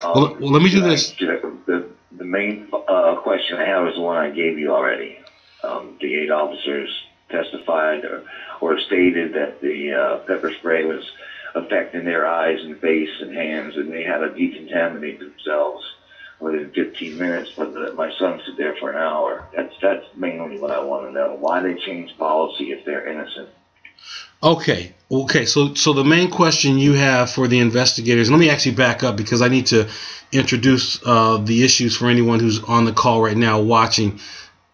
Well, let me do this. The main question I have is the one I gave you already. The 8 officers testified or stated that the pepper spray was affecting their eyes and face and hands, and they had to decontaminate themselves within 15 minutes, but my son stood there for an hour. That's mainly what I want to know. Why they changed policy if they're innocent. Okay. So the main question you have for the investigators. Let me actually back up because I need to introduce the issues for anyone who's on the call right now watching.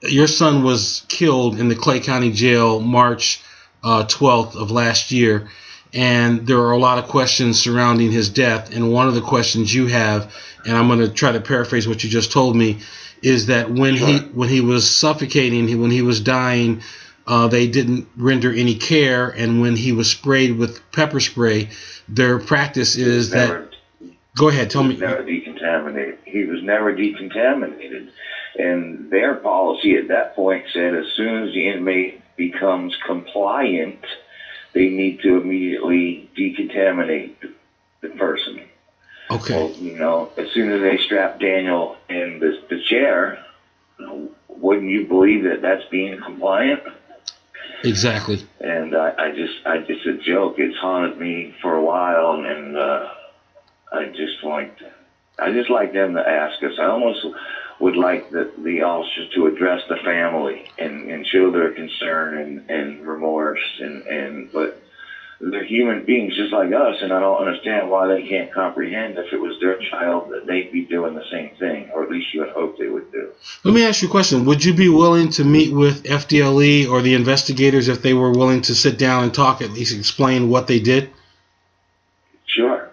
Your son was killed in the Clay County Jail March 12th of last year, and there are a lot of questions surrounding his death. And one of the questions you have, and I'm going to try to paraphrase what you just told me, is that when he was suffocating, when he was dying, they didn't render any care, and when he was sprayed with pepper spray, their practice is that. Go ahead, tell me. Never decontaminated. He was never decontaminated, and their policy at that point said as soon as the inmate becomes compliant, they need to immediately decontaminate the person. Okay. Well, as soon as they strap Daniel in the chair, wouldn't you believe that that's being compliant? Exactly. And I just a joke. It's haunted me for a while, and I just like them to ask us. I almost would like the officers to address the family and show their concern and remorse, but they're human beings just like us, and I don't understand why they can't comprehend if it was their child that they'd be doing the same thing, or at least you would hope they would do. Let me ask you a question. Would you be willing to meet with FDLE or the investigators if they were willing to sit down and talk, at least explain what they did? Sure,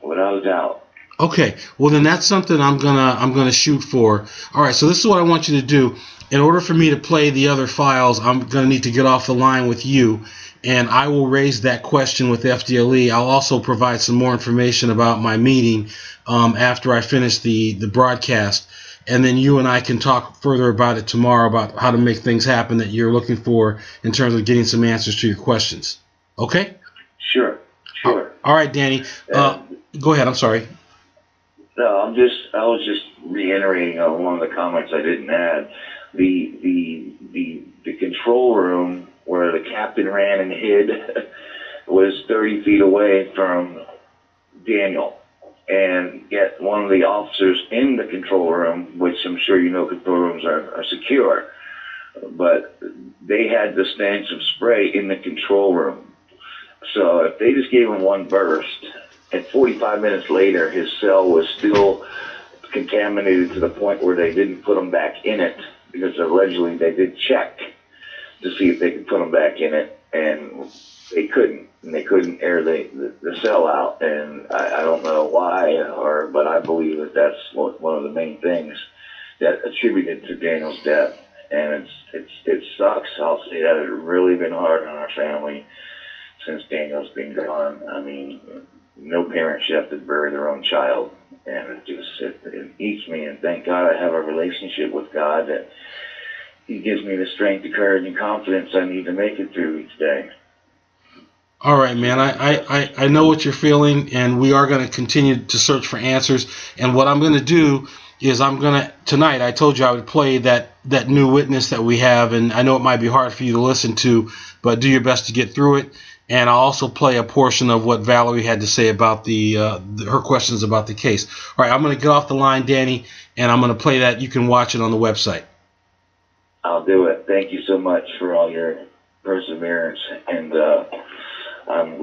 without a doubt. Okay, well then that's something I'm gonna shoot for. All right, so this is what I want you to do. In order for me to play the other files, I'm gonna need to get off the line with you, and I will raise that question with FDLE. I'll also provide some more information about my meeting after I finish the broadcast, and then you and I can talk further about it tomorrow about how to make things happen that you're looking for in terms of getting some answers to your questions. Okay? Sure. All right, Danny. Go ahead. I'm sorry. No, I was just reiterating on one of the comments I didn't add. The control room where the captain ran and hid was 30 feet away from Daniel. And yet one of the officers in the control room, which I'm sure you know control rooms are secure, but they had the stench of spray in the control room. So if they just gave him one burst, and 45 minutes later, his cell was still contaminated to the point where they didn't put him back in it, because allegedly they did check to see if they could put him back in it, and they couldn't. And they couldn't air the cell out, and I don't know why, but I believe that that's one of the main things that attributed to Daniel's death. And it sucks. I'll say that it's really been hard on our family since Daniel's been gone. I mean, no parent should have to bury their own child, and it eats me. And thank God I have a relationship with God that He gives me the strength, the courage, and confidence I need to make it through each day. All right, man. I know what you're feeling, and we are going to continue to search for answers. And what I'm going to do is tonight, I told you I would play that new witness that we have, and I know it might be hard for you to listen to, but do your best to get through it. And I'll also play a portion of what Valerie had to say about her questions about the case. All right, I'm going to get off the line, Danny, and I'm going to play that. You can watch it on the website. I'll do it. Thank you so much for all your perseverance, and I'm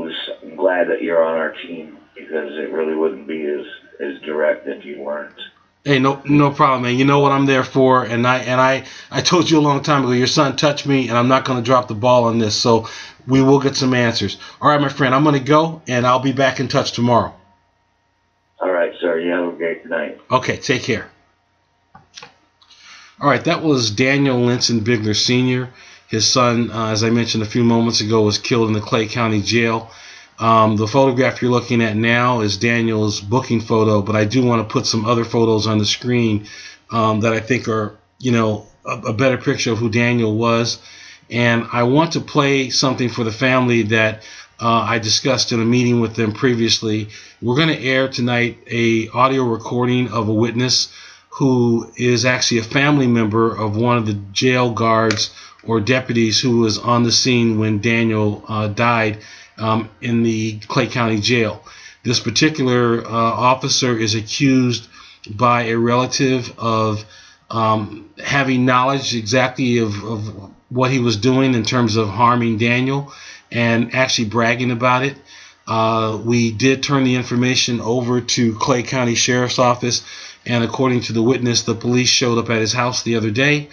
glad that you're on our team, because it really wouldn't be as direct if you weren't. Hey, no problem, man. You know what I'm there for, and I told you a long time ago, your son touched me, and I'm not going to drop the ball on this, so we will get some answers. All right, my friend, I'm going to go, and I'll be back in touch tomorrow. All right, sir. You have a great night. Okay, take care. All right, that was Daniel Linsinbigler Sr. His son, as I mentioned a few moments ago, was killed in the Clay County Jail. The photograph you're looking at now is Daniel's booking photo, but I do want to put some other photos on the screen that I think are, a better picture of who Daniel was. And I want to play something for the family that I discussed in a meeting with them previously. We're going to air tonight a audio recording of a witness who is actually a family member of one of the jail guards or deputies who was on the scene when Daniel died in the Clay County Jail. This particular officer is accused by a relative of having knowledge exactly of what he was doing in terms of harming Daniel and actually bragging about it. We did turn the information over to Clay County Sheriff's Office, and according to the witness, the police showed up at his house the other day.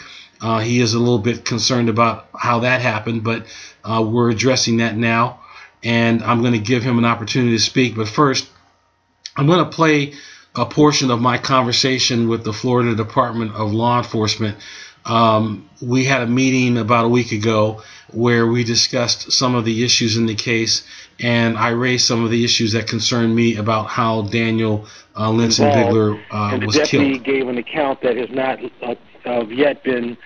He is a little bit concerned about how that happened, but we're addressing that now, and I'm going to give him an opportunity to speak. But first, I'm going to play a portion of my conversation with the Florida Department of Law Enforcement. We had a meeting about a week ago where we discussed some of the issues in the case, and I raised some of the issues that concern me about how Daniel Linsinbigler was killed. The deputy gave an account that has not yet been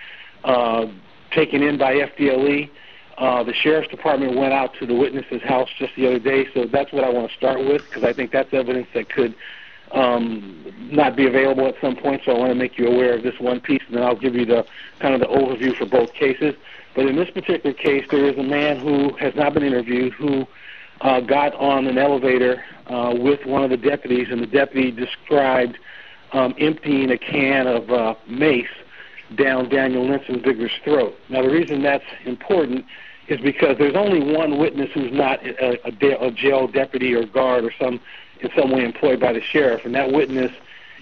taken in by FDLE. The Sheriff's Department went out to the witness's house just the other day, so that's what I want to start with, because I think that's evidence that could not be available at some point, so I want to make you aware of this one piece, and then I'll give you the kind of the overview for both cases. But in this particular case, there is a man who has not been interviewed who got on an elevator with one of the deputies, and the deputy described emptying a can of mace down Daniel Linsinbigler's throat. Now, the reason that's important is because there's only one witness who's not a jail deputy or guard or in some way employed by the sheriff, and that witness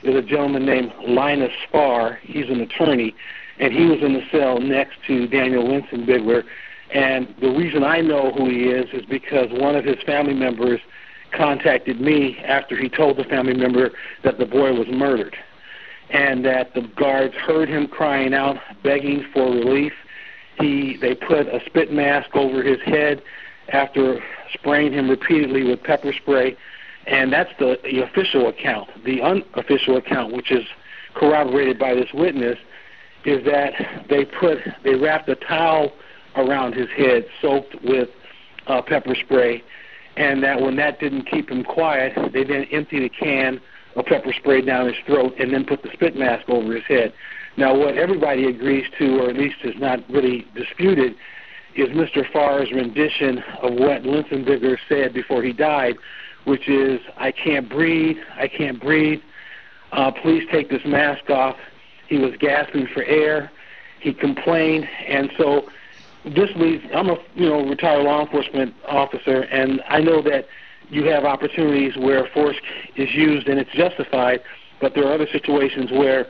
is a gentleman named Linus Spar. He's an attorney, and he was in the cell next to Daniel Linsinbigler. And the reason I know who he is because one of his family members contacted me after he told the family member that the boy was murdered, and that the guards heard him crying out, begging for relief. They put a spit mask over his head after spraying him repeatedly with pepper spray. And that's the official account. The unofficial account, which is corroborated by this witness, is that they wrapped a towel around his head soaked with pepper spray, and that when that didn't keep him quiet, they then emptied a can of pepper spray down his throat and then put the spit mask over his head. Now, what everybody agrees to, or at least is not really disputed, is Mr. Farr's rendition of what Linsinbigler said before he died, which is, "I can't breathe, I can't breathe, please take this mask off." He was gasping for air, he complained, and so this leads, I'm a retired law enforcement officer, and I know that you have opportunities where force is used and it's justified, but there are other situations where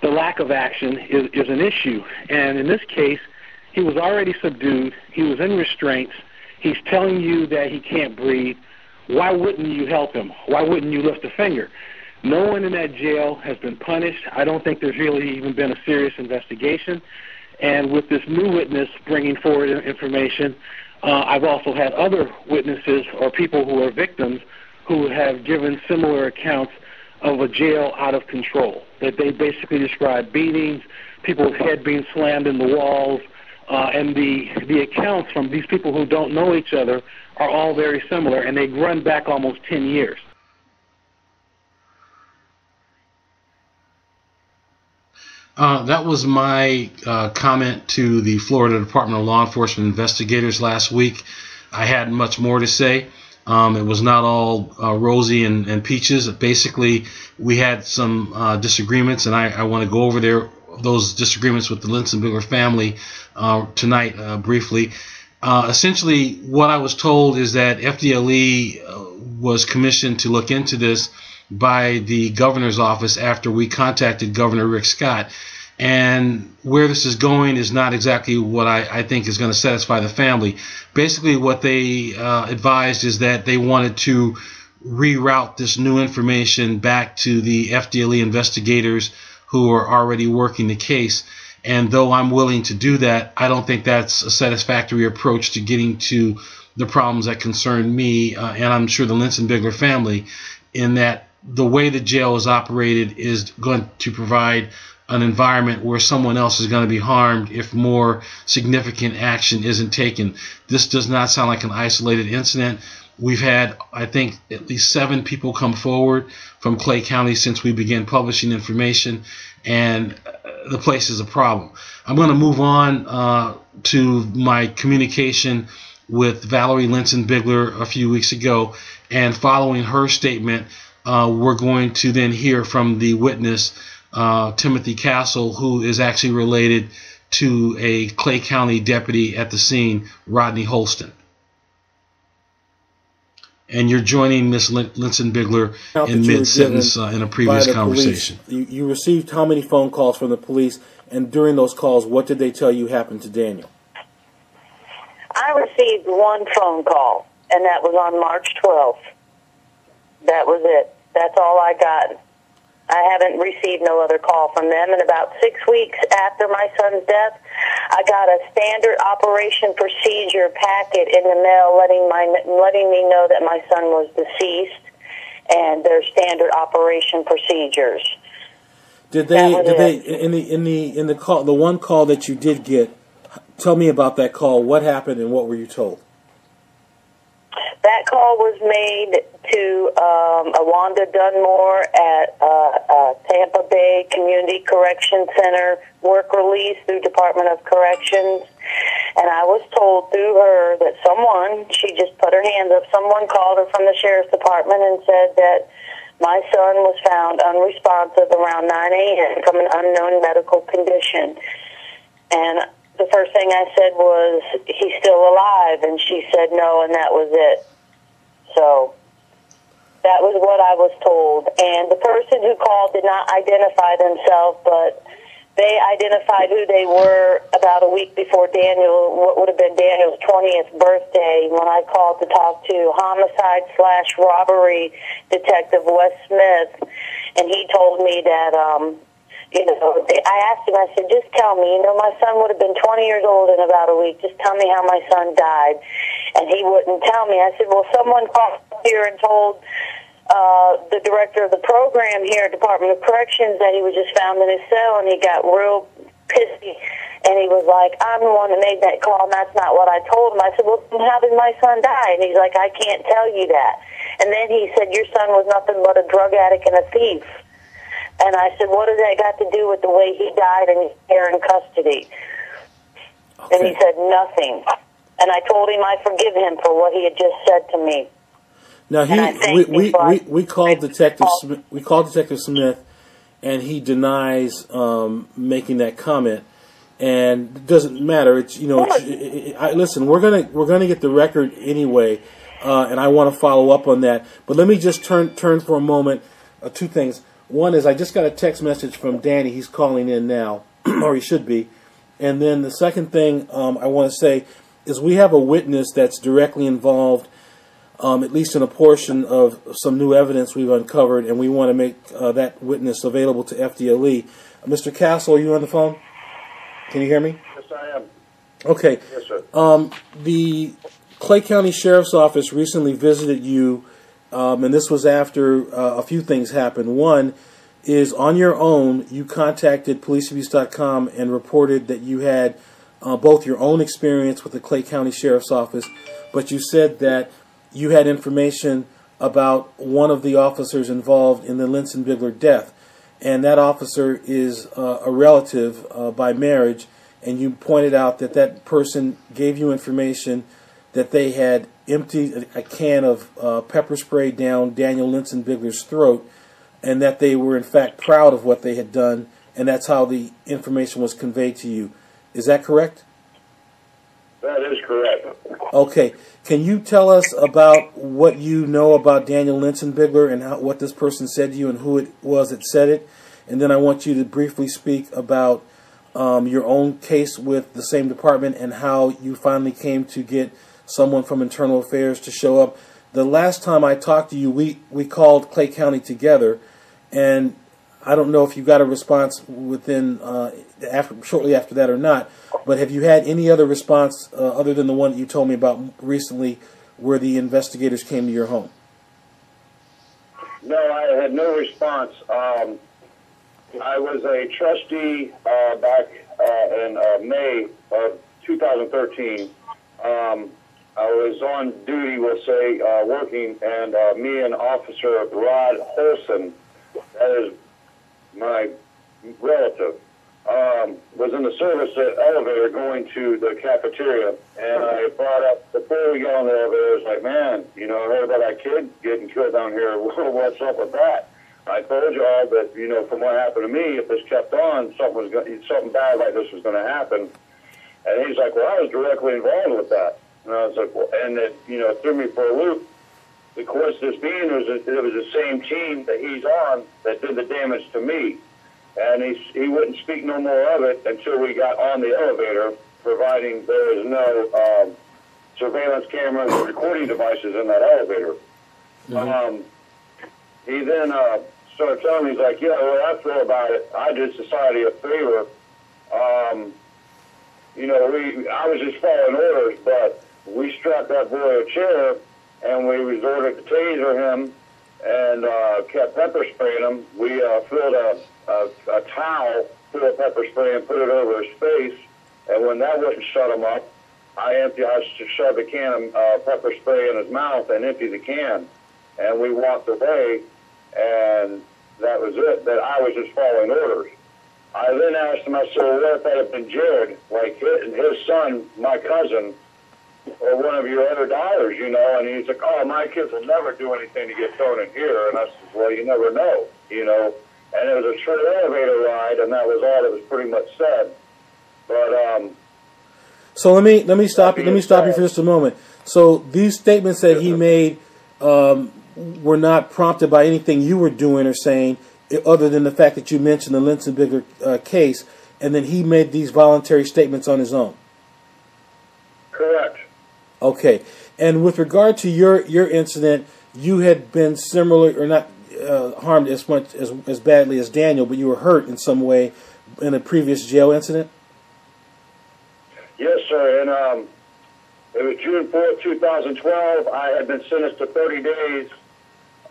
the lack of action is an issue. And in this case, he was already subdued, he was in restraints, he's telling you that he can't breathe. Why wouldn't you help him? Why wouldn't you lift a finger? No one in that jail has been punished. I don't think there's really even been a serious investigation. And with this new witness bringing forward information, I've also had other witnesses or people who are victims who have given similar accounts of a jail out of control, that they basically describe beatings, people's head being slammed in the walls, and the accounts from these people who don't know each other are all very similar, and they run back almost 10 years. That was my comment to the Florida Department of Law Enforcement investigators last week. I had much more to say. It was not all rosy and peaches. Basically, we had some disagreements, and I want to go over those disagreements with the Linsinbigler family tonight briefly. Essentially, what I was told is that FDLE was commissioned to look into this by the governor's office after we contacted Governor Rick Scott. And where this is going is not exactly what I think is going to satisfy the family. Basically, what they advised is that they wanted to reroute this new information back to the FDLE investigators who are already working the case. And though I'm willing to do that, I don't think that's a satisfactory approach to getting to the problems that concern me, and I'm sure the Linsinbigler family, in that the way the jail is operated is going to provide an environment where someone else is going to be harmed if more significant action isn't taken. This does not sound like an isolated incident. We've had, I think, at least 7 people come forward from Clay County since we began publishing information, and the place is a problem. I'm going to move on to my communication with Valerie Linsinbigler a few weeks ago, and following her statement, we're going to then hear from the witness, Timothy Castle, who is actually related to a Clay County deputy at the scene, Rodney Holston. And you're joining Miss Linsinbigler in mid-sentence in a previous conversation. You received how many phone calls from the police, and during those calls, what did they tell you happened to Daniel? I received 1 phone call, and that was on March 12th. That was it. That's all I got. I haven't received no other call from them. And about 6 weeks after my son's death, I got a standard operation procedure packet in the mail letting me know that my son was deceased and their standard operation procedures. Did they in the call, the one call that you did get, tell me about that call. What happened and what were you told? That call was made to Awanda Dunmore at Tampa Bay Community Correction Center work release through Department of Corrections. And I was told through her that she just put her hands up, someone called her from the Sheriff's Department and said that my son was found unresponsive around 9 a.m. from an unknown medical condition. And the first thing I said was, he's still alive, and she said no, and that was it. So that was what I was told. And the person who called did not identify themselves, but they identified who they were about a week before what would have been Daniel's 20th birthday, when I called to talk to homicide/robbery detective Wes Smith, and he told me that I asked him, I said, just tell me, my son would have been 20 years old in about a week. Just tell me how my son died. And he wouldn't tell me. I said, well, someone called here and told the director of the program here at Department of Corrections that he was just found in his cell, and he got real pissy. And he was like, I'm the one that made that call, and that's not what I told him. I said, well, how did my son die? And he's like, I can't tell you that. And then he said, your son was nothing but a drug addict and a thief. And I said, what does that got to do with the way he died and he's here in custody? Okay. And he said, nothing. And I told him I forgive him for what he had just said to me. Now we called Detective Smith, and he denies making that comment. And it doesn't matter. It's listen. We're gonna get the record anyway, and I want to follow up on that. But let me just turn for a moment. 2 things. One is I just got a text message from Danny. He's calling in now, or he should be. And then the second thing I want to say is we have a witness that's directly involved, at least in a portion of some new evidence we've uncovered, and we want to make that witness available to FDLE. Mr. Castle, are you on the phone? Can you hear me? Yes, I am. Okay. Yes, sir. The Clay County Sheriff's Office recently visited you, and this was after a few things happened. One is, on your own, you contacted policeabuse.com and reported that you had both your own experience with the Clay County Sheriff's Office, but you said that you had information about one of the officers involved in the Linsinbigler death, and that officer is a relative by marriage, and you pointed out that that person gave you information that they had emptied a can of pepper spray down Daniel Linsinbigler's throat, and that they were in fact proud of what they had done, and that's how the information was conveyed to you. Is that correct? That is correct. Okay. Can you tell us about what you know about Daniel Linsinbigler and what this person said to you and who it was that said it? And then I want you to briefly speak about your own case with the same department and how you finally came to get someone from Internal Affairs to show up. The last time I talked to you, we called Clay County together, and I don't know if you got a response within shortly after that or not, but have you had any other response other than the one that you told me about recently where the investigators came to your home? No, I had no response. I was a trustee back in May of 2013. I was on duty, we'll say, working, and me and Officer Rod Holson, that is my relative, was in the service elevator going to the cafeteria, and I brought up, before we got on the elevator, I was like, man, you know, I heard about that kid getting killed down here. What's up with that? I told you all that, you know, from what happened to me, if this kept on, something bad like this was going to happen. And he's like, well, I was directly involved with that. And I was like, well, and it, you know, threw me for a loop. The coincidence being it was the same team that he's on that did the damage to me. And he wouldn't speak no more of it until we got on the elevator, providing there was no surveillance cameras or recording devices in that elevator. Mm-hmm. He then started telling me, he's like, yeah, the way I feel about it, I did society a favor. You know, I was just following orders, but we strapped that boy a chair, and we resorted to taser him and kept pepper spraying him. We filled a towel full of pepper spray and put it over his face, and when that wouldn't shut him up, I shoved a can of pepper spray in his mouth and emptied the can, and we walked away, and that was it. That I was just following orders. I then asked him, I said, well, what if that had been Jared, like his son, my cousin, or one of your other daughters, you know? And he's like, oh, my kids will never do anything to get thrown in here. And I said, well, you never know, you know? And it was a short elevator ride, and that was all that was pretty much said. But so let me stop you. Let me stop you for just a moment. So these statements that he made were not prompted by anything you were doing or saying, other than the fact that you mentioned the Linsinbigler case, and then he made these voluntary statements on his own. Correct. Okay. And with regard to your incident, you had been similar, or not harmed as much as badly as Daniel, but you were hurt in some way in a previous jail incident? Yes, sir. And it was June 4th, 2012. I had been sentenced to 30 days.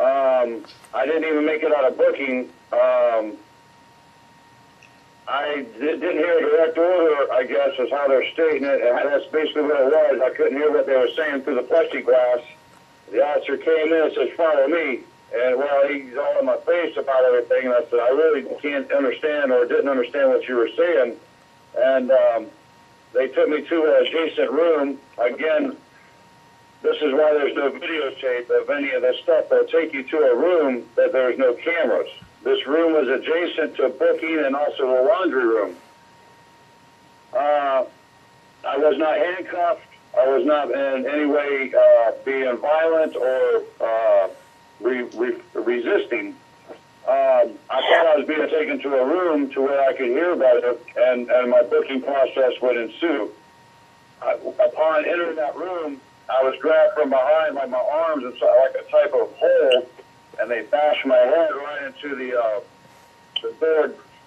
I didn't even make it out of booking. I didn't hear a direct order, I guess, is how they're stating it. And that's basically what it was. I couldn't hear what they were saying through the plexiglass. The officer came in and says, follow me. And, well, he's all in my face about everything. And I said, I really can't understand or didn't understand what you were saying. And they took me to an adjacent room. Again, this is why there's no videotape of any of this stuff. They'll take you to a room that there's no cameras. This room was adjacent to booking and also a laundry room. I was not handcuffed. I was not in any way being violent or resisting. I thought I was being taken to a room to where I could hear better, and my booking process would ensue. Upon entering that room, I was grabbed from behind, like my arms inside, like a type of hole, and they bashed my head right into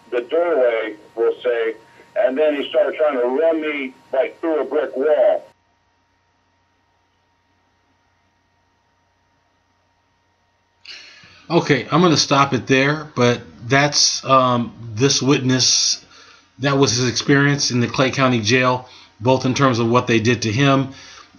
the doorway, we'll say, and then he started trying to run me like through a brick wall. Okay, I'm going to stop it there, but that's this witness, that was his experience in the Clay County Jail, both in terms of what they did to him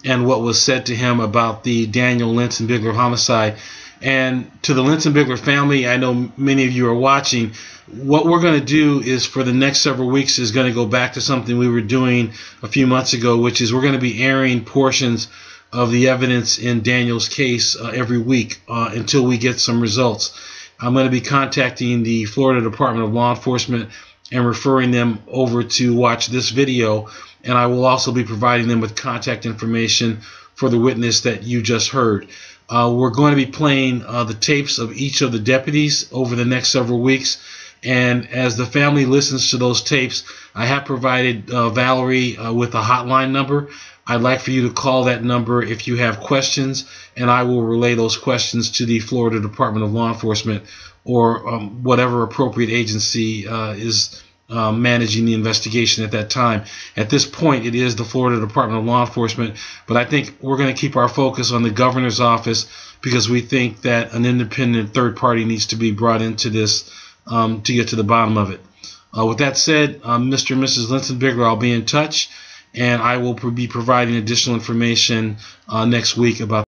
and what was said to him about the Daniel Linsinbigler homicide. And to the Linsinbigler family, I know many of you are watching. What we're going to do is, for the next several weeks, is going to go back to something we were doing a few months ago, which is we're going to be airing portions of the evidence in Daniel's case every week until we get some results. I'm going to be contacting the Florida Department of Law Enforcement and referring them over to watch this video, and I will also be providing them with contact information for the witness that you just heard. We're going to be playing the tapes of each of the deputies over the next several weeks, and as the family listens to those tapes, I have provided Valerie with a hotline number. I'd like for you to call that number if you have questions, and I will relay those questions to the Florida Department of Law Enforcement or whatever appropriate agency is managing the investigation at that time. At this point, it is the Florida Department of Law Enforcement, but I think we're going to keep our focus on the governor's office because we think that an independent third party needs to be brought into this to get to the bottom of it. With that said, Mr. and Mrs. Linsinbigler, I'll be in touch, and I will be providing additional information next week about